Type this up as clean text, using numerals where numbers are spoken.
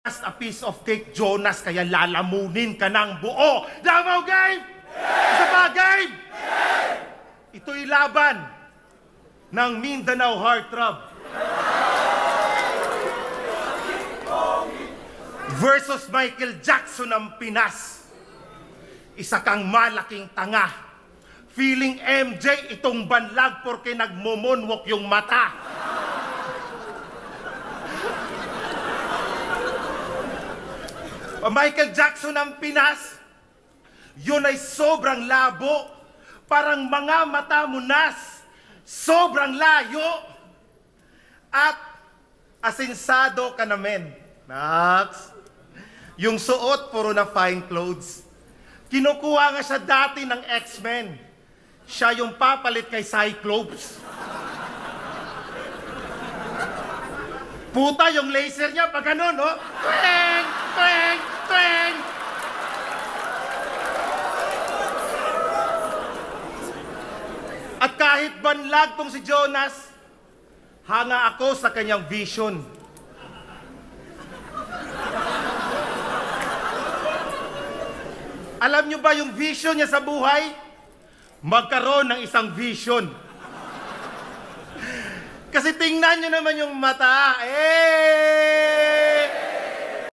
a piece of cake, Jonas, kaya lalamunin ka ng buo. Davao game! Isa pa, game! Ito'y laban ng Mindanao Heartthrob versus Michael Jackson ng Pinas. Isa kang malaking tanga. Feeling MJ itong banlag porque nagmo-moonwalk yung mata. Michael Jackson ng Pinas, yun ay sobrang labo. Parang mga mata mo nas. Sobrang layo. At asinsado ka namin. Max, yung suot puro na fine clothes. Kinukuha nga siya dati ng X-Men. Siya yung papalit kay Cyclops. Puta, yung laser niya pag ganun, no? Tweng! Tweng! Tweng! At kahit banlag tong si Jonas, hanga ako sa kanyang vision. Alam niyo ba yung vision niya sa buhay? Magkaroon ng isang vision. Kasi tingnan niyo naman yung mata.